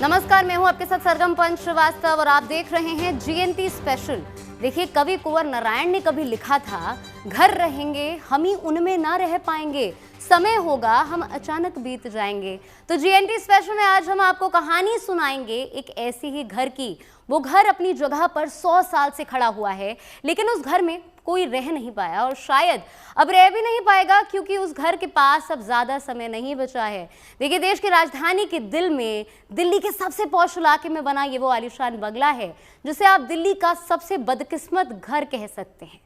नमस्कार, मैं हूं आपके साथ सरगम पंच श्रीवास्तव और आप देख रहे हैं जीएनटी स्पेशल। देखिए, कवि कुंवर नारायण ने कभी लिखा था, घर रहेंगे हम ही उनमें ना रह पाएंगे, समय होगा हम अचानक बीत जाएंगे। तो जीएनटी स्पेशल में आज हम आपको कहानी सुनाएंगे एक ऐसी ही घर की। वो घर अपनी जगह पर 100 साल से खड़ा हुआ है, लेकिन उस घर में कोई रह नहीं पाया और शायद अब रह भी नहीं पाएगा, क्योंकि उस घर के पास अब ज्यादा समय नहीं बचा है। देखिए, देश की राजधानी के दिल में, दिल्ली के सबसे पॉश इलाके में बना ये वो आलीशान बंगला है, जिसे आप दिल्ली का सबसे बदकिस्मत घर कह सकते हैं।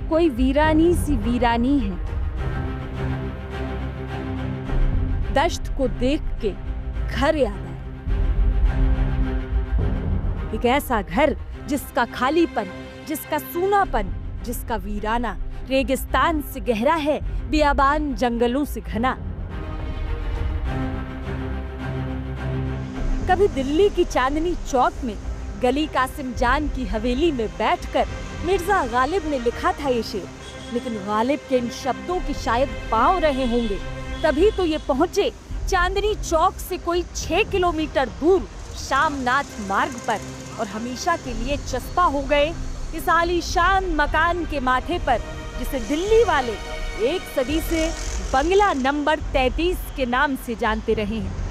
कोई वीरानी सी वीरानी है। दश्त को देख के घर याद आया। एक ऐसा घर जिसका खालीपन, जिसका सूनापन, जिसका वीराना रेगिस्तान से गहरा है, बियाबान जंगलों से घना। कभी दिल्ली की चांदनी चौक में गली कासिम जान की हवेली में बैठकर मिर्जा गालिब ने लिखा था ये शेर, लेकिन गालिब के इन शब्दों की शायद पाँव रहे होंगे, तभी तो ये पहुंचे चांदनी चौक से कोई 6 किलोमीटर दूर शामनाथ मार्ग पर, और हमेशा के लिए चस्पा हो गए इस आलीशान मकान के माथे पर, जिसे दिल्ली वाले एक सदी से बंगला नंबर 33 के नाम से जानते रहे हैं।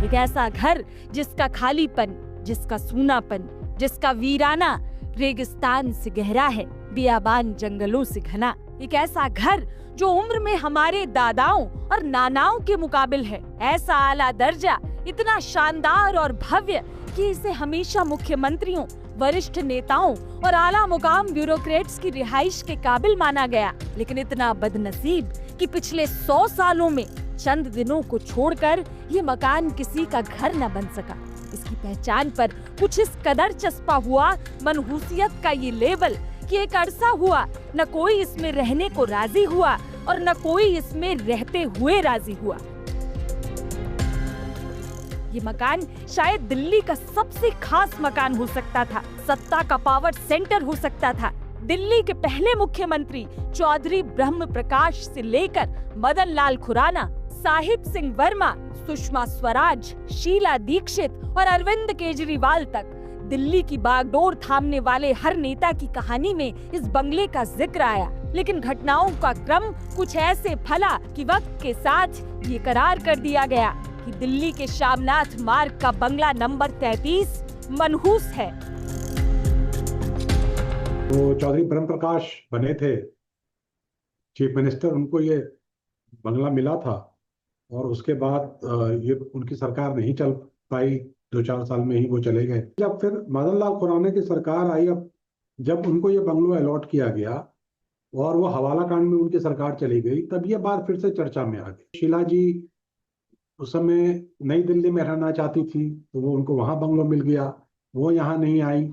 एक ऐसा घर जिसका खालीपन, जिसका सूनापन, जिसका वीराना रेगिस्तान से गहरा है, बियाबान जंगलों से घना। एक ऐसा घर जो उम्र में हमारे दादाओं और नानाओं के मुकाबिल है। ऐसा आला दर्जा, इतना शानदार और भव्य कि इसे हमेशा मुख्यमंत्रियों, वरिष्ठ नेताओं और आला मुकाम ब्यूरोक्रेट्स की रिहाइश के काबिल माना गया। लेकिन इतना बदनसीब कि पिछले 100 सालों में चंद दिनों को छोड़कर ये मकान किसी का घर न बन सका। इसकी पहचान पर कुछ इस कदर चस्पा हुआ मनहूसियत का ये लेबल कि एक अरसा हुआ न कोई इसमें रहने को राजी हुआ और न कोई इसमें रहते हुए राजी हुआ। ये मकान शायद दिल्ली का सबसे खास मकान हो सकता था, सत्ता का पावर सेंटर हो सकता था। दिल्ली के पहले मुख्यमंत्री चौधरी ब्रह्म प्रकाश से लेकर मदन लाल खुराना, साहिब सिंह वर्मा, सुषमा स्वराज, शीला दीक्षित और अरविंद केजरीवाल तक दिल्ली की बागडोर थामने वाले हर नेता की कहानी में इस बंगले का जिक्र आया। लेकिन घटनाओं का क्रम कुछ ऐसे फला कि वक्त के साथ ये करार कर दिया गया कि दिल्ली के शामनाथ मार्ग का बंगला नंबर 33 मनहूस है। तो चौधरी ब्रह्म प्रकाश बने थे चीफ मिनिस्टर, उनको ये बंगला मिला था और उसके बाद ये उनकी सरकार नहीं चल पाई, 2-4 साल में ही वो चले गए। जब फिर मदन लाल खुराना की सरकार आई, अब जब उनको ये बंगलो अलॉट किया गया और वो हवाला कांड में उनकी सरकार चली गई, तब ये बात फिर से चर्चा में आ गई। शीला जी उस समय नई दिल्ली में रहना चाहती थी, तो वो उनको वहां बंगलो मिल गया, वो यहाँ नहीं आई।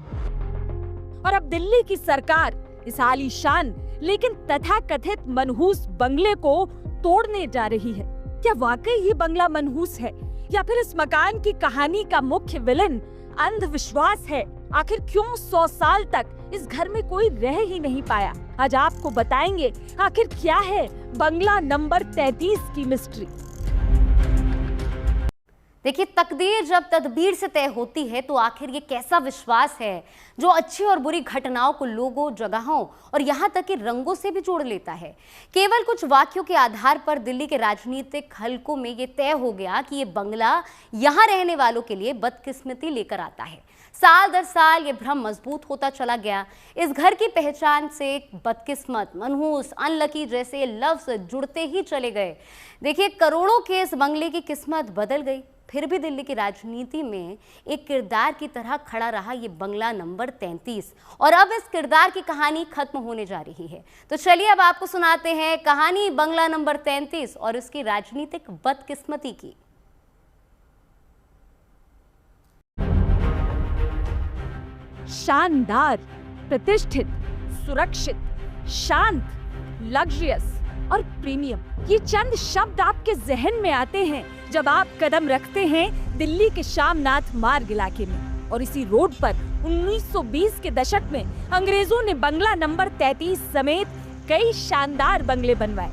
और अब दिल्ली की सरकार इस आलीशान लेकिन तथाकथित मनहूस बंगले को तोड़ने जा रही है। क्या वाकई ये बंगला मनहूस है, या फिर इस मकान की कहानी का मुख्य विलन अंधविश्वास है? आखिर क्यों 100 साल तक इस घर में कोई रह ही नहीं पाया? आज आपको बताएंगे आखिर क्या है बंगला नंबर 33 की मिस्ट्री। देखिए, तकदीर जब तदबीर से तय होती है, तो आखिर ये कैसा विश्वास है जो अच्छी और बुरी घटनाओं को लोगों, जगहों और यहाँ तक कि रंगों से भी जोड़ लेता है। केवल कुछ वाक्यों के आधार पर दिल्ली के राजनीतिक हलकों में ये तय हो गया कि ये बंगला यहाँ रहने वालों के लिए बदकिस्मती लेकर आता है। साल दर साल ये भ्रम मजबूत होता चला गया। इस घर की पहचान से बदकिस्मत, मनहूस, अनलकी जैसे लफ्ज जुड़ते ही चले गए। देखिए, करोड़ों के इस बंगले की किस्मत बदल गई। फिर भी दिल्ली की राजनीति में एक किरदार की तरह खड़ा रहा ये बंगला नंबर 33 और अब इस किरदार की कहानी खत्म होने जा रही है। तो चलिए अब आपको सुनाते हैं कहानी बंगला नंबर 33 और इसकी राजनीतिक बदकिस्मती की। शानदार, प्रतिष्ठित, सुरक्षित, शांत, लग्जरियस और प्रीमियम, ये चंद शब्द आपके जहन में आते हैं जब आप कदम रखते हैं दिल्ली के शामनाथ मार्ग इलाके में। और इसी रोड पर 1920 के दशक में अंग्रेजों ने बंगला नंबर 33 समेत कई शानदार बंगले बनवाए।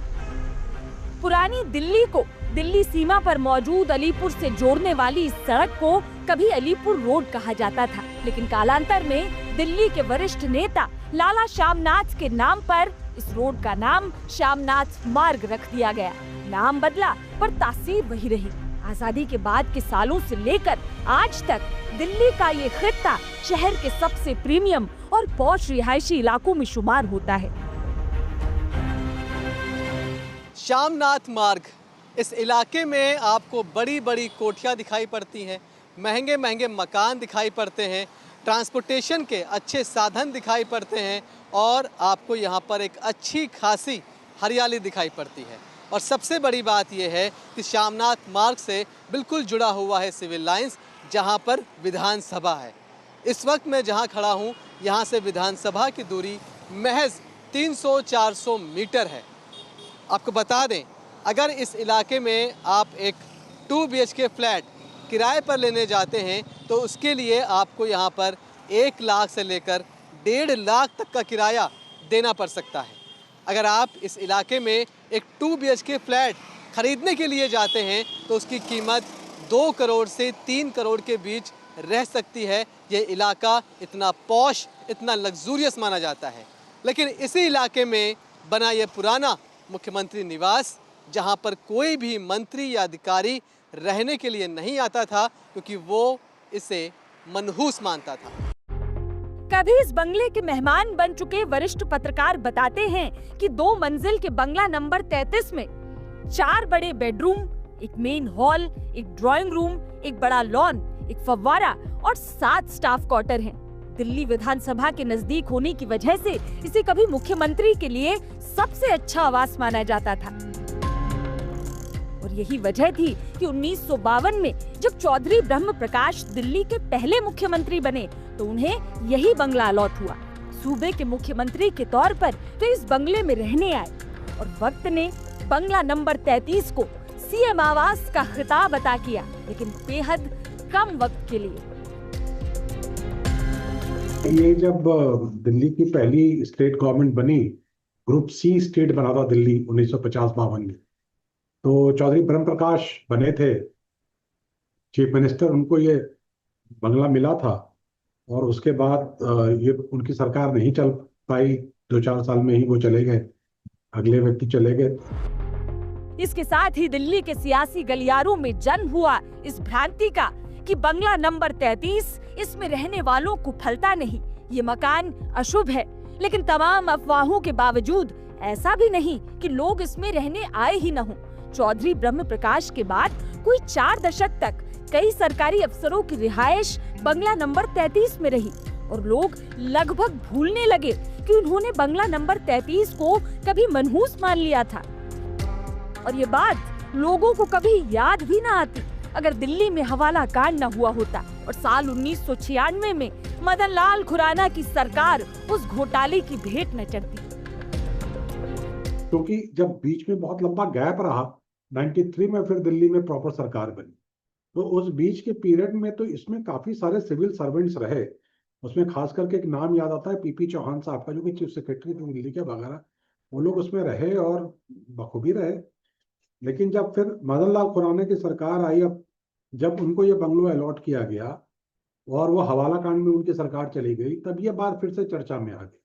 पुरानी दिल्ली को दिल्ली सीमा पर मौजूद अलीपुर से जोड़ने वाली इस सड़क को कभी अलीपुर रोड कहा जाता था, लेकिन कालांतर में दिल्ली के वरिष्ठ नेता लाला शामनाथ के नाम पर इस रोड का नाम शामनाथ मार्ग रख दिया गया। नाम बदला पर तासीर वही रही। आजादी के बाद के सालों से लेकर आज तक दिल्ली का ये खित्ता शहर के सबसे प्रीमियम और पॉश रिहायशी इलाकों में शुमार होता है। शामनाथ मार्ग, इस इलाके में आपको बड़ी बड़ी कोठियाँ दिखाई पड़ती हैं, महंगे महंगे मकान दिखाई पड़ते हैं, ट्रांसपोर्टेशन के अच्छे साधन दिखाई पड़ते हैं और आपको यहाँ पर एक अच्छी खासी हरियाली दिखाई पड़ती है। और सबसे बड़ी बात यह है कि शामनाथ मार्ग से बिल्कुल जुड़ा हुआ है सिविल लाइंस, जहाँ पर विधानसभा है। इस वक्त मैं जहाँ खड़ा हूँ यहाँ से विधानसभा की दूरी महज 300-400 मीटर है। आपको बता दें, अगर इस इलाके में आप एक 2 BHK फ्लैट किराए पर लेने जाते हैं तो उसके लिए आपको यहाँ पर 1 लाख से लेकर 1.5 लाख तक का किराया देना पड़ सकता है। अगर आप इस इलाके में एक 2 BHK फ्लैट खरीदने के लिए जाते हैं तो उसकी कीमत 2 करोड़ से 3 करोड़ के बीच रह सकती है। ये इलाका इतना पॉश, इतना लग्जूरियस माना जाता है। लेकिन इसी इलाके में बना ये पुराना मुख्यमंत्री निवास, जहाँ पर कोई भी मंत्री या अधिकारी रहने के लिए नहीं आता था क्योंकि वो इसे मनहूस मानता था। कभी इस बंगले के मेहमान बन चुके वरिष्ठ पत्रकार बताते हैं कि 2 मंजिल के बंगला नंबर 33 में 4 बड़े बेडरूम, एक मेन हॉल, एक ड्राइंग रूम, एक बड़ा लॉन, एक फव्वारा और 7 स्टाफ क्वार्टर हैं। दिल्ली विधानसभा के नजदीक होने की वजह से इसे कभी मुख्यमंत्री के लिए सबसे अच्छा आवास माना जाता था। और यही वजह थी कि 1952 में जब चौधरी ब्रह्म प्रकाश दिल्ली के पहले मुख्यमंत्री बने तो उन्हें यही बंगला अलॉट हुआ। सूबे के मुख्यमंत्री के तौर पर तो इस बंगले में रहने आए और वक्त ने बंगला नंबर 33 को सीएम आवास का खिताब अता किया, लेकिन बेहद कम वक्त के लिए। ये जब दिल्ली की पहली स्टेट गवर्नमेंट बनी, ग्रुप C स्टेट बना था दिल्ली 1950-52 में, तो चौधरी ब्रह्म प्रकाश बने थे चीफ मिनिस्टर। उनको ये बंगला मिला था और उसके बाद ये उनकी सरकार नहीं चल पाई। 2-4 साल में ही वो चले गए, अगले व्यक्ति चले गए। इसके साथ ही दिल्ली के सियासी गलियारों में जन्म हुआ इस भ्रांति का कि बंगला नंबर 33 इसमें रहने वालों को फलता नहीं, ये मकान अशुभ है। लेकिन तमाम अफवाहों के बावजूद ऐसा भी नहीं कि लोग इसमें रहने आए ही न हों। चौधरी ब्रह्म प्रकाश के बाद कोई 4 दशक तक कई सरकारी अफसरों की रिहायश बंगला नंबर 33 में रही और लोग लगभग भूलने लगे कि उन्होंने बंगला नंबर 33 को कभी मनहूस मान लिया था। और ये बात लोगों को कभी याद भी न आती अगर दिल्ली में हवाला कांड न हुआ होता और साल 1996 में मदन लाल खुराना की सरकार उस घोटाले की भेंट न चढ़ती। क्योंकि जब बीच में बहुत लंबा गैप रहा, 93 में फिर दिल्ली में प्रॉपर सरकार बनी, तो उस बीच के पीरियड में तो इसमें काफी सारे सिविल सर्वेंट्स रहे। उसमें खास करके एक नाम याद आता है PP चौहान साहब का, जो कि चीफ सेक्रेटरी थे दिल्ली के वगैरह। वो लोग उसमें रहे और बखूबी रहे। लेकिन जब फिर मदन लाल खुराना की सरकार आई, अब जब उनको ये बंगलो अलॉट किया गया और वो हवाला कांड में उनकी सरकार चली गई, तब ये बात फिर से चर्चा में आ गई।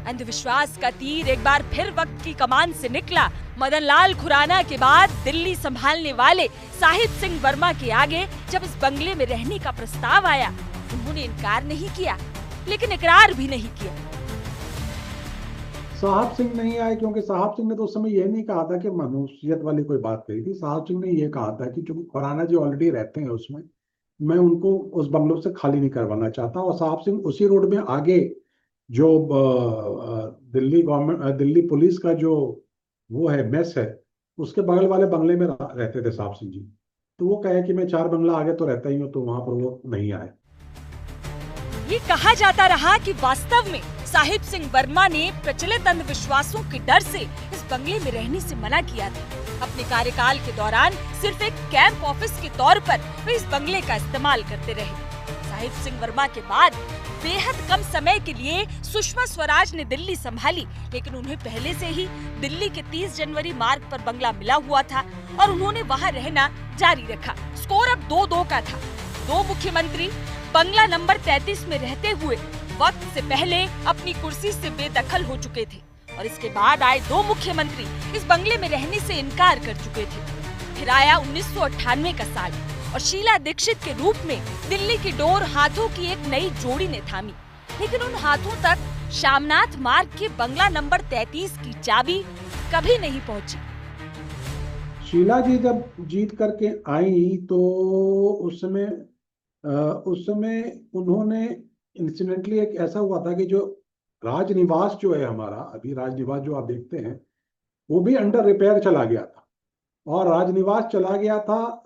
अंधविश्वास का तीर एक बार फिर वक्त की कमान से निकला। मदन लाल खुराना के बाद दिल्ली संभालने वाले साहिब सिंह वर्मा के आगे जब इस बंगले में रहने का प्रस्ताव आया, उन्होंने इनकार नहीं किया। लेकिन इकरार भी नहीं किया। साहब सिंह नहीं आए क्योंकि साहब सिंह ने तो उस समय यह नहीं कहा था कि मनुष्यत वाली कोई बात कही थी। साहब सिंह ने यह कहा था कि चूंकि खुराना जी ऑलरेडी रहते हैं उसमें, मैं उनको उस बंगलों से खाली नहीं करवाना चाहता। और साहब सिंह उसी रोड में आगे जो दिल्ली गवर्नमेंट दिल्ली पुलिस का जो वो है मेस है, उसके बगल वाले बंगले में रहते थे साहब सिंह जी। तो वो कहे कि मैं 4 बंगला आगे तो रहता ही हूँ, तो वहां पर वो नहीं आए। ये कहा जाता रहा कि वास्तव में साहिब सिंह वर्मा ने प्रचलित अंधविश्वासों के डर से इस बंगले में रहने से मना किया था। अपने कार्यकाल के दौरान सिर्फ एक कैंप ऑफिस के तौर पर वे इस बंगले का इस्तेमाल करते रहे। साहिब सिंह वर्मा के बाद बेहद कम समय के लिए सुषमा स्वराज ने दिल्ली संभाली, लेकिन उन्हें पहले से ही दिल्ली के 30 जनवरी मार्ग पर बंगला मिला हुआ था और उन्होंने वहां रहना जारी रखा। स्कोर अब 2-2 का था। 2 मुख्यमंत्री बंगला नंबर 33 में रहते हुए वक्त से पहले अपनी कुर्सी से बेदखल हो चुके थे और इसके बाद आए 2 मुख्यमंत्री इस बंगले में रहने से इनकार कर चुके थे। फिर आया 1998 का साल और शीला दीक्षित के रूप में दिल्ली की डोर हाथों की एक नई जोड़ी ने थामी, लेकिन उन हाथों तक शामनाथ मार्ग के बंगला नंबर 33 की चाबी कभी नहीं पहुंची। शीला जी जब जीत करके आई तो उस समय उन्होंने इंसिडेंटली एक ऐसा हुआ था कि जो राजनिवास जो है हमारा, अभी राजनिवास जो आप देखते हैं, वो भी अंडर रिपेयर चला गया था। और राजनिवास चला गया था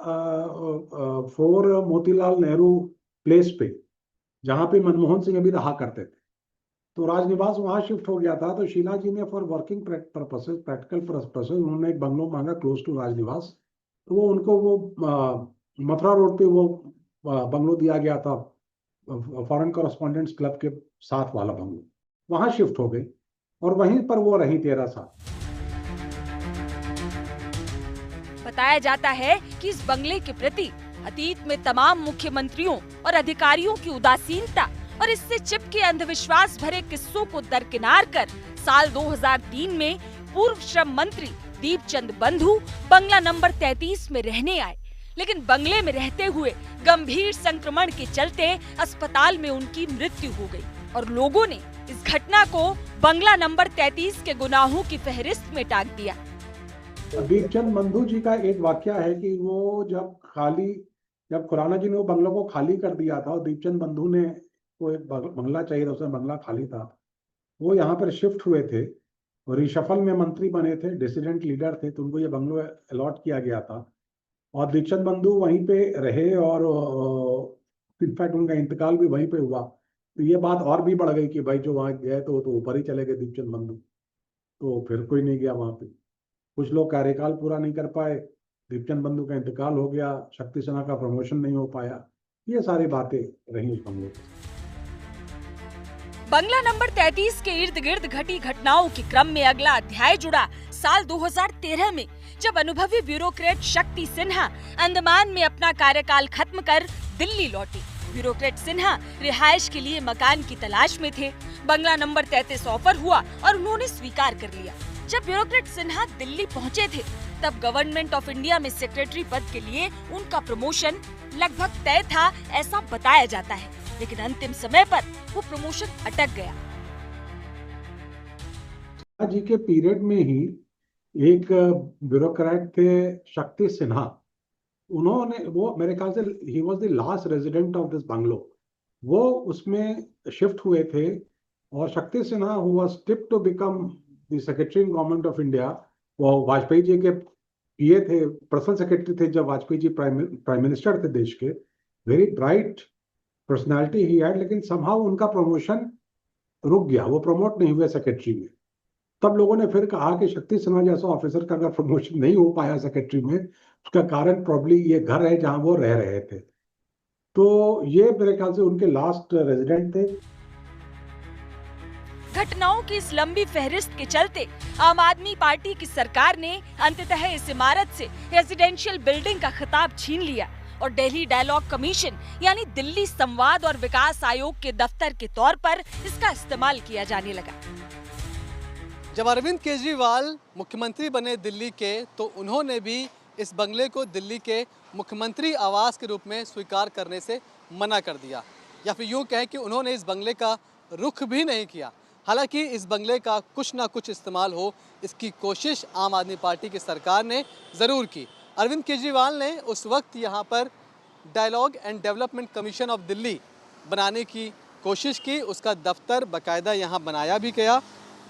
4 मोतीलाल नेहरू प्लेस पे, जहाँ पे मनमोहन सिंह अभी रहा करते थे। तो राजनिवास वहाँ शिफ्ट हो गया था। तो शीला जी ने for working purposes, practical purposes, उन्होंने एक बंगलो मांगा क्लोज टू राजनिवास। तो वो उनको वो मथुरा रोड पे वो बंगलो दिया गया था, फॉरेन कॉरेस्पॉन्डेंट्स क्लब के साथ वाला बंगलो। वहां शिफ्ट हो गई और वहीं पर वो रही 13 साल। बताया जाता है कि इस बंगले के प्रति अतीत में तमाम मुख्यमंत्रियों और अधिकारियों की उदासीनता और इससे चिपके अंधविश्वास भरे किस्सों को दरकिनार कर साल 2003 में पूर्व श्रम मंत्री दीपचंद बंधु बंगला नंबर 33 में रहने आए, लेकिन बंगले में रहते हुए गंभीर संक्रमण के चलते अस्पताल में उनकी मृत्यु हो गई और लोगों ने इस घटना को बंगला नंबर 33 के गुनाहों की फहरिस्त में टांग दिया। दीपचंद बंधु जी का एक वाक्य है कि वो जब खुराना जी ने वो बंगलों को खाली कर दिया था और दीपचंद बंधु ने वो एक बंगला चाहिए था, उसमें बंगला खाली था, वो यहाँ पर शिफ्ट हुए थे और रिशफल में मंत्री बने थे, डिसिडेंट लीडर थे, तो उनको ये बंगलो अलॉट किया गया था और दीपचंद बंधु वहीं पे रहे और इनफैक्ट उनका इंतकाल भी वहीं पे हुआ। तो ये बात और भी बढ़ गई कि भाई जो वहाँ गए तो ऊपर ही चले गए दीपचंद बंधु, तो फिर कोई नहीं गया वहाँ पे। कुछ लोग कार्यकाल पूरा नहीं कर पाए, दीपचंद बंधु का इंतकाल हो गया, शक्ति सिन्हा का प्रमोशन नहीं हो पाया, ये सारी बातें रही उस बंगले पे। बंगला नंबर 33 के इर्द गिर्द घटी घटनाओं के क्रम में अगला अध्याय जुड़ा साल 2013 में, जब अनुभवी ब्यूरोक्रेट शक्ति सिन्हा अंडमान में अपना कार्यकाल खत्म कर दिल्ली लौटी। ब्यूरोक्रेट सिन्हा रिहाइश के लिए मकान की तलाश में थे। बंगला नंबर 33 ऑफर हुआ और उन्होंने स्वीकार कर लिया। जब ब्यूरोक्रेट सिन्हा दिल्ली पहुंचे थे, तब गवर्नमेंट ऑफ इंडिया में सेक्रेटरी पद के लिए उनका प्रमोशन लगभग तय था, ऐसा बताया जाता है, लेकिन अंतिम समय पर वो प्रमोशन अटक गया। जी के पीरियड में ही एक ब्यूरोक्रेट थे शक्ति सिन्हा, उन्होंने वो मेरे ख्याल से ही was the last resident of this bungalow, वो उसमें शिफ्ट हुए थे और Shakti Sinha who was tipped to become the secretary in government of India, वो वाजपेयी जी के पीए थे, पर्सनल सेक्रेटरी थे जब वाजपेयी जी प्राइम मिनिस्टर थे देश के। Very bright personality he had, लेकिन समहाउ उनका प्रमोशन रुक गया, वो प्रमोट नहीं हुए सेक्रेटरी में। तब लोगों ने फिर कहा कि शक्ति सिन्हा जैसा ऑफिसर का अगर प्रमोशन नहीं हो पाया सेक्रेटरी में, उसका कारण प्रॉब्ली ये घर है जहां वो रह रहे थे। तो ये मेरे ख्याल से उनके लास्ट रेजिडेंट थे। घटनाओं की इस लंबी फहरिस्त के चलते आम आदमी पार्टी की सरकार ने अंततः इस इमारत से रेजिडेंशियल बिल्डिंग का खिताब छीन लिया और दिल्ली डायलॉग कमीशन यानी दिल्ली संवाद और विकास आयोग के दफ्तर के तौर पर इसका इस्तेमाल किया जाने लगा। जब अरविंद केजरीवाल मुख्यमंत्री बने दिल्ली के, तो उन्होंने भी इस बंगले को दिल्ली के मुख्यमंत्री आवास के रूप में स्वीकार करने से मना कर दिया। या फिर यूँ कहें कि उन्होंने इस बंगले का रुख भी नहीं किया। हालांकि इस बंगले का कुछ ना कुछ इस्तेमाल हो, इसकी कोशिश आम आदमी पार्टी की सरकार ने ज़रूर की। अरविंद केजरीवाल ने उस वक्त यहाँ पर dialogue and development commission of Delhi बनाने की कोशिश की, उसका दफ्तर बाकायदा यहाँ बनाया भी गया।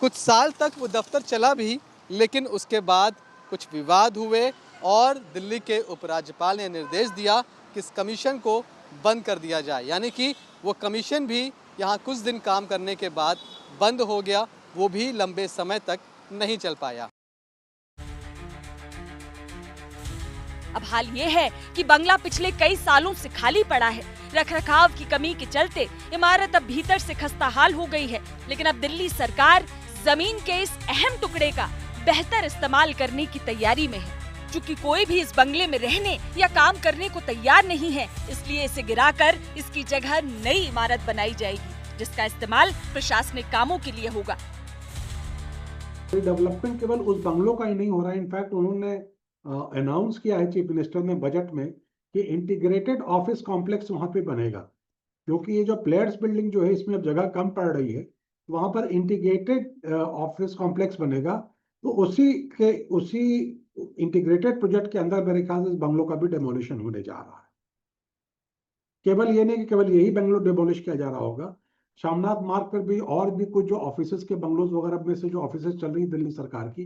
कुछ साल तक वो दफ्तर चला भी, लेकिन उसके बाद कुछ विवाद हुए और दिल्ली के उपराज्यपाल ने निर्देश दिया कि इस कमीशन को बंद कर दिया जाए। यानी कि वो कमीशन भी यहाँ कुछ दिन काम करने के बाद बंद हो गया, वो भी लंबे समय तक नहीं चल पाया। अब हाल ये है कि बंगला पिछले कई सालों से खाली पड़ा है। रखरखाव की कमी के चलते इमारत अब भीतर से खस्ता हाल हो गई है। लेकिन अब दिल्ली सरकार जमीन के इस अहम टुकड़े का बेहतर इस्तेमाल करने की तैयारी में है। चूंकि कोई भी इस बंगले में रहने या काम करने को तैयार नहीं है, इसलिए इसे गिराकर इसकी जगह नई इमारत बनाई जाएगी, जिसका इस्तेमाल प्रशासनिक कामों के लिए होगा। डेवलपमेंट केवल उस बंगलों का ही नहीं हो रहा है। इनफैक्ट उन्होंने अनाउंस किया है चीफ मिनिस्टर ने बजट में कि इंटीग्रेटेड ऑफिस कॉम्प्लेक्स वहां पे बनेगा, क्योंकि ये जो प्लेयर्स बिल्डिंग जो है इसमें अब जगह कम पड़ रही है, वहां पर इंटीग्रेटेड ऑफिस कॉम्प्लेक्स बनेगा। तो उसी इंटीग्रेटेड प्रोजेक्ट के अंदर मेरे ख्याल से इस बंगलों का भी डेमोलिशन होने जा रहा है। केवल ये नहीं कि केवल यही बंगलो डेमोलिश किया जा रहा होगा, शामनाथ मार्ग पर भी और भी कुछ जो ऑफिसेस के बंगलोज वगैरह में से जो ऑफिसेस चल रही है दिल्ली सरकार की,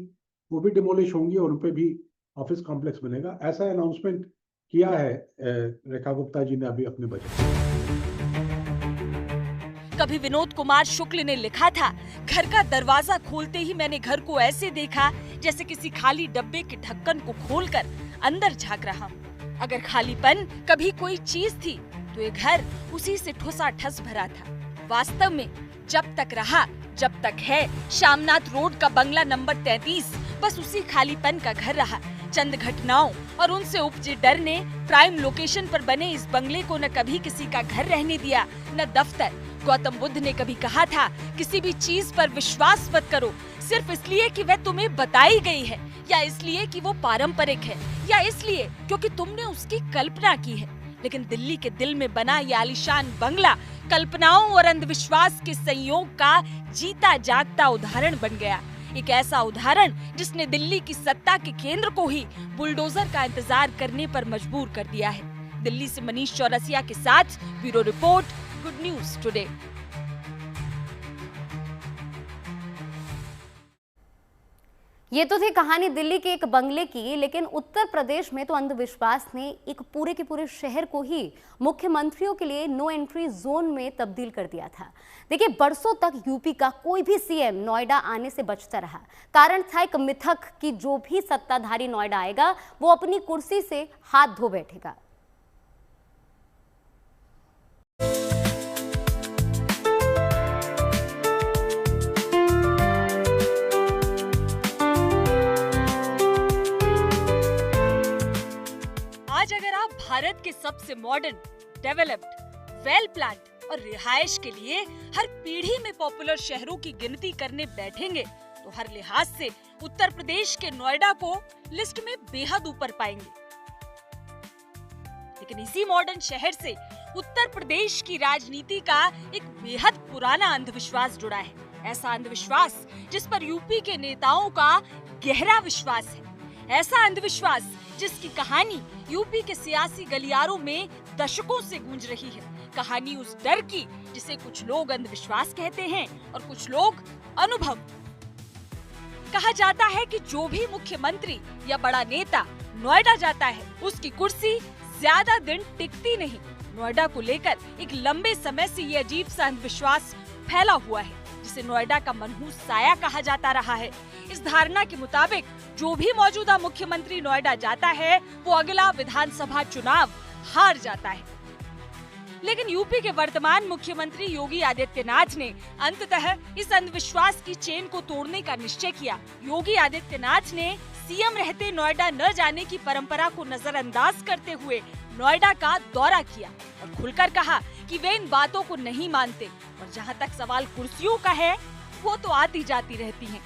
वो भी डिमोलिश होंगी और उन पे भी ऑफिस कॉम्प्लेक्स बनेगा। ऐसा अनाउंसमेंट किया है रेखा गुप्ता जी ने अभी अपने बजट में। कभी विनोद कुमार शुक्ल ने लिखा था, घर का दरवाजा खोलते ही मैंने घर को ऐसे देखा जैसे किसी खाली डब्बे के ढक्कन को खोलकर अंदर झांक रहा हूँ। अगर खालीपन कभी कोई चीज थी तो ये घर उसी से ठुसा-ठस भरा था। वास्तव में जब तक रहा, जब तक है, शामनाथ रोड का बंगला नंबर 33 बस उसी खालीपन का घर रहा। चंद घटनाओं और उनसे उपजे डर ने प्राइम लोकेशन पर बने इस बंगले को न कभी किसी का घर रहने दिया, न दफ्तर। गौतम बुद्ध ने कभी कहा था, किसी भी चीज पर विश्वास मत करो सिर्फ इसलिए कि वह तुम्हें बताई गई है, या इसलिए कि वो पारंपरिक है, या इसलिए क्योंकि तुमने उसकी कल्पना की है। लेकिन दिल्ली के दिल में बना ये आलीशान बंगला कल्पनाओं और अंधविश्वास के संयोग का जीता जागता उदाहरण बन गया। एक ऐसा उदाहरण जिसने दिल्ली की सत्ता के केंद्र को ही बुलडोजर का इंतजार करने पर मजबूर कर दिया है। दिल्ली से मनीष चौरसिया के साथ bureau report, good news today. ये तो थी कहानी दिल्ली के एक बंगले की, लेकिन उत्तर प्रदेश में तो अंधविश्वास ने एक पूरे के पूरे शहर को ही मुख्यमंत्रियों के लिए नो एंट्री जोन में तब्दील कर दिया था। देखिए, बरसों तक यूपी का कोई भी सीएम नोएडा आने से बचता रहा। कारण था एक मिथक कि जो भी सत्ताधारी नोएडा आएगा वो अपनी कुर्सी से हाथ धो बैठेगा। आज अगर आप भारत के सबसे मॉडर्न, डेवलप्ड, वेल प्लान्ड और रिहाइश के लिए हर पीढ़ी में पॉपुलर शहरों की गिनती करने बैठेंगे तो हर लिहाज से उत्तर प्रदेश के नोएडा को लिस्ट में बेहद ऊपर पाएंगे। लेकिन इसी मॉडर्न शहर से उत्तर प्रदेश की राजनीति का एक बेहद पुराना अंधविश्वास जुड़ा है। ऐसा अंधविश्वास जिस पर यूपी के नेताओं का गहरा विश्वास है। ऐसा अंधविश्वास जिसकी कहानी यूपी के सियासी गलियारों में दशकों से गूंज रही है। कहानी उस डर की जिसे कुछ लोग अंधविश्वास कहते हैं और कुछ लोग अनुभव। कहा जाता है कि जो भी मुख्यमंत्री या बड़ा नेता नोएडा जाता है उसकी कुर्सी ज्यादा दिन टिकती नहीं। नोएडा को लेकर एक लंबे समय से ये अजीब सा अंधविश्वास फैला हुआ है, जिसे नोएडा का मनहूस साया कहा जाता रहा है। इस धारणा के मुताबिक जो भी मौजूदा मुख्यमंत्री नोएडा जाता है वो अगला विधानसभा चुनाव हार जाता है। लेकिन यूपी के वर्तमान मुख्यमंत्री योगी आदित्यनाथ ने अंततः इस अंधविश्वास की चेन को तोड़ने का निश्चय किया। योगी आदित्यनाथ ने सीएम रहते नोएडा न जाने की परंपरा को नजरअंदाज करते हुए नोएडा का दौरा किया और खुलकर कहा कि वे इन बातों को नहीं मानते और जहां तक सवाल कुर्सियों का है वो तो आती जाती रहती हैं।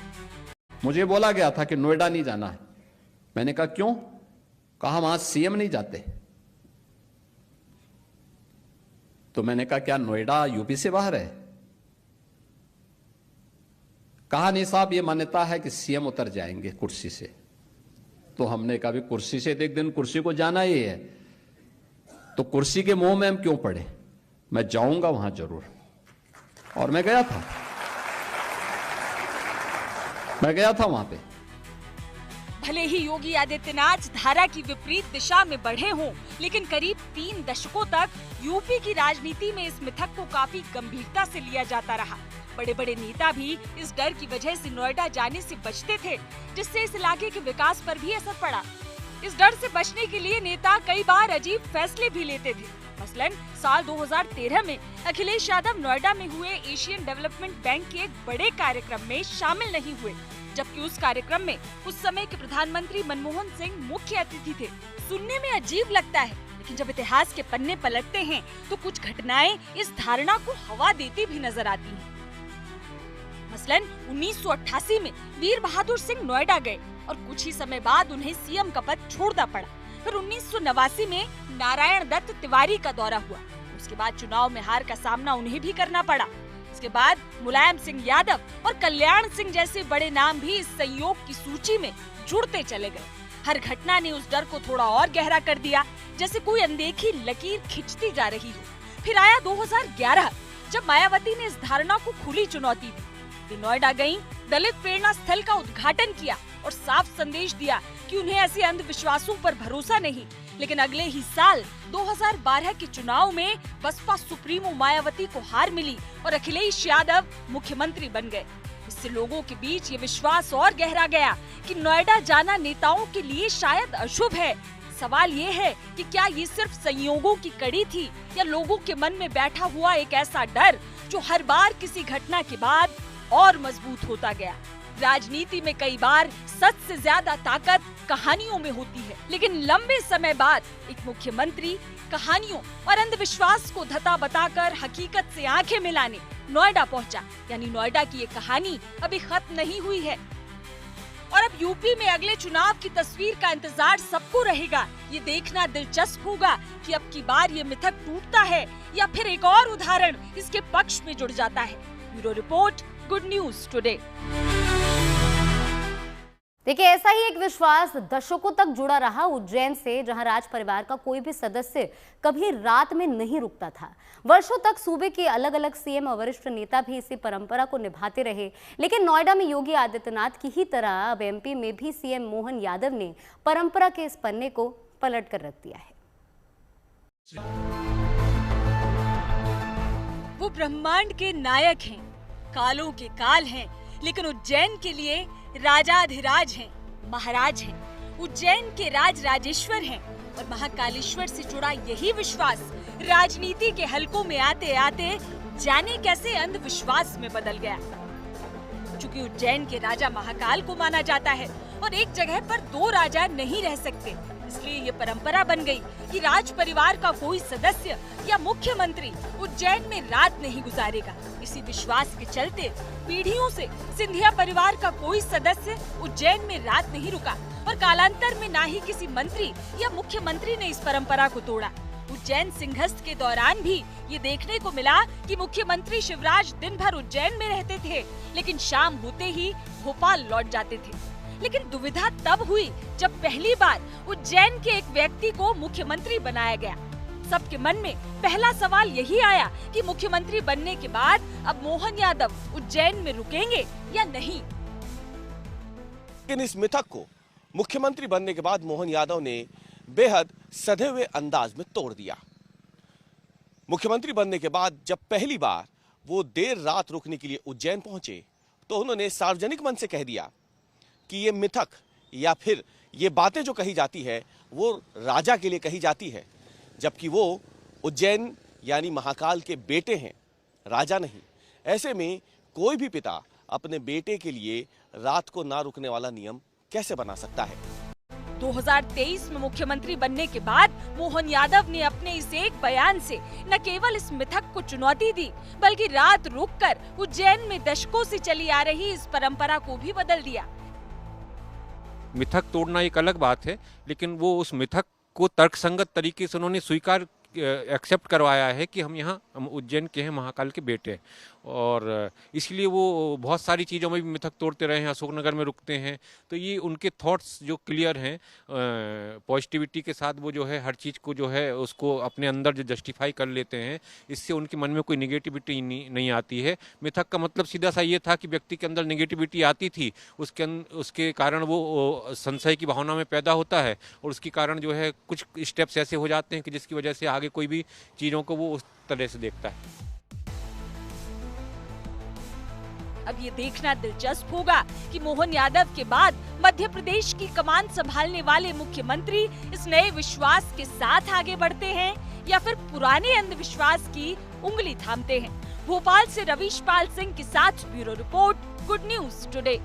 मुझे बोला गया था कि नोएडा नहीं जाना है। मैंने कहा क्यों? कहा वहां सीएम नहीं जाते। तो मैंने कहा क्या नोएडा यूपी से बाहर है? कहा नहीं साहब, ये मान्यता है कि सीएम उतर जाएंगे कुर्सी से। तो हमने कहा भी कुर्सी से तो एक दिन कुर्सी को जाना ही है, तो कुर्सी के मोह में हम क्यों पड़े? मैं जाऊंगा वहां जरूर। और मैं गया था वहां पे। भले ही योगी आदित्यनाथ धारा की विपरीत दिशा में बढ़े हों, लेकिन करीब 3 दशकों तक यूपी की राजनीति में इस मिथक को काफी गंभीरता से लिया जाता रहा। बड़े बड़े नेता भी इस डर की वजह से नोएडा जाने से बचते थे, जिससे इस इलाके के विकास पर भी असर पड़ा। इस डर से बचने के लिए नेता कई बार अजीब फैसले भी लेते थे। मसलन साल 2013 में अखिलेश यादव नोएडा में हुए एशियन डेवलपमेंट बैंक के एक बड़े कार्यक्रम में शामिल नहीं हुए, जबकि उस कार्यक्रम में उस समय के प्रधानमंत्री मनमोहन सिंह मुख्य अतिथि थे। सुनने में अजीब लगता है, लेकिन जब इतिहास के पन्ने पलटते हैं तो कुछ घटनाएं इस धारणा को हवा देती भी नजर आती हैं। मसलन 1988 में वीर बहादुर सिंह नोएडा गए और कुछ ही समय बाद उन्हें सीएम का पद छोड़ना पड़ा। फिर 1989 में नारायण दत्त तिवारी का दौरा हुआ। उसके बाद चुनाव में हार का सामना उन्हें भी करना पड़ा। इसके बाद मुलायम सिंह यादव और कल्याण सिंह जैसे बड़े नाम भी इस संयोग की सूची में जुड़ते चले गए। हर घटना ने उस डर को थोड़ा और गहरा कर दिया, जैसे कोई अनदेखी लकीर खिंचती जा रही हो। फिर आया 2011, जब मायावती ने इस धारणा को खुली चुनौती दी। वे नोएडा गईं, दलित प्रेरणा स्थल का उद्घाटन किया और साफ संदेश दिया कि उन्हें ऐसे अंधविश्वासों पर भरोसा नहीं। लेकिन अगले ही साल 2012 के चुनाव में बसपा सुप्रीमो मायावती को हार मिली और अखिलेश यादव मुख्यमंत्री बन गए। इससे लोगों के बीच ये विश्वास और गहरा गया कि नोएडा जाना नेताओं के लिए शायद अशुभ है। सवाल ये है कि क्या ये सिर्फ संयोगों की कड़ी थी या लोगों के मन में बैठा हुआ एक ऐसा डर जो हर बार किसी घटना के बाद और मजबूत होता गया। राजनीति में कई बार सच से ज्यादा ताकत कहानियों में होती है, लेकिन लंबे समय बाद एक मुख्यमंत्री कहानियों और अंधविश्वास को धता बताकर हकीकत से आंखें मिलाने नोएडा पहुंचा। यानी नोएडा की ये कहानी अभी खत्म नहीं हुई है। और अब यूपी में अगले चुनाव की तस्वीर का इंतजार सबको रहेगा। ये देखना दिलचस्प होगा कि अब की बार ये मिथक टूटता है या फिर एक और उदाहरण इसके पक्ष में जुड़ जाता है। Bureau report, good news today. देखिए, ऐसा ही एक विश्वास दशकों तक जुड़ा रहा उज्जैन से, जहां राज परिवार का कोई भी सदस्य कभी रात में नहीं रुकता था। वर्षों तक सूबे के अलग अलग सीएम और वरिष्ठ नेता भी इसी परंपरा को निभाते रहे। लेकिन नोएडा में योगी आदित्यनाथ की ही तरह अब एमपी में भी सीएम मोहन यादव ने परंपरा के इस पन्ने को पलट कर रख दिया है। वो ब्रह्मांड के नायक हैं, कालों के काल हैं, लेकिन उज्जैन के लिए राजाधिराज हैं, महाराज हैं। उज्जैन के राज राजेश्वर हैं और महाकालेश्वर से जुड़ा यही विश्वास राजनीति के हलकों में आते आते जाने कैसे अंधविश्वास में बदल गया। चूंकि उज्जैन के राजा महाकाल को माना जाता है और एक जगह पर 2 राजा नहीं रह सकते, इसलिए ये परंपरा बन गई कि राज परिवार का कोई सदस्य या मुख्यमंत्री उज्जैन में रात नहीं गुजारेगा। इसी विश्वास के चलते पीढ़ियों से सिंधिया परिवार का कोई सदस्य उज्जैन में रात नहीं रुका और कालांतर में ना ही किसी मंत्री या मुख्यमंत्री ने इस परंपरा को तोड़ा। उज्जैन सिंहस्थ के दौरान भी ये देखने को मिला कि मुख्यमंत्री शिवराज दिन भर उज्जैन में रहते थे, लेकिन शाम होते ही भोपाल लौट जाते थे। लेकिन दुविधा तब हुई जब पहली बार उज्जैन के एक व्यक्ति को मुख्यमंत्री बनाया गया। सबके मन में पहला सवाल यही आया कि मुख्यमंत्री बनने के बाद अब मोहन यादव उज्जैन में रुकेंगे या नहीं। लेकिन इस मिथक को मुख्यमंत्री बनने के बाद मोहन यादव ने बेहद सधे हुए अंदाज में तोड़ दिया। मुख्यमंत्री बनने के बाद जब पहली बार वो देर रात रुकने के लिए उज्जैन पहुंचे तो उन्होंने सार्वजनिक मन से कह दिया कि ये मिथक या फिर ये बातें जो कही जाती है वो राजा के लिए कही जाती है, जबकि वो उज्जैन यानी महाकाल के बेटे हैं, राजा नहीं। ऐसे में कोई भी पिता अपने बेटे के लिए रात को ना रुकने वाला नियम कैसे बना सकता है। 2023 में मुख्यमंत्री बनने के बाद मोहन यादव ने अपने इस एक बयान से न केवल इस मिथक को चुनौती दी, बल्कि रात रुककर उज्जैन में दशकों से चली आ रही इस परंपरा को भी बदल दिया। मिथक तोड़ना एक अलग बात है, लेकिन वो उस मिथक को तर्कसंगत तरीके से उन्होंने स्वीकार एक्सेप्ट करवाया है कि हम यहाँ उज्जैन के हैं, महाकाल के बेटे हैं, और इसलिए वो बहुत सारी चीज़ों में भी मिथक तोड़ते रहे हैं, अशोकनगर में रुकते हैं। तो ये उनके थॉट्स जो क्लियर हैं, पॉजिटिविटी के साथ वो जो है हर चीज़ को जो है उसको अपने अंदर जो जस्टिफाई कर लेते हैं, इससे उनके मन में कोई नेगेटिविटी नहीं आती है। मिथक का मतलब सीधा सा ये था कि व्यक्ति के अंदर नेगेटिविटी आती थी, उसके कारण वो संशय की भावना में पैदा होता है, और उसके कारण जो है कुछ स्टेप्स ऐसे हो जाते हैं कि जिसकी वजह से आगे कोई भी चीज़ों को वो उस तरह से देखता है। अब ये देखना दिलचस्प होगा कि मोहन यादव के बाद मध्य प्रदेश की कमान संभालने वाले मुख्यमंत्री इस नए विश्वास के साथ आगे बढ़ते हैं या फिर पुराने अंधविश्वास की उंगली थामते हैं। भोपाल से रवीश पाल सिंह के साथ bureau report, good news today.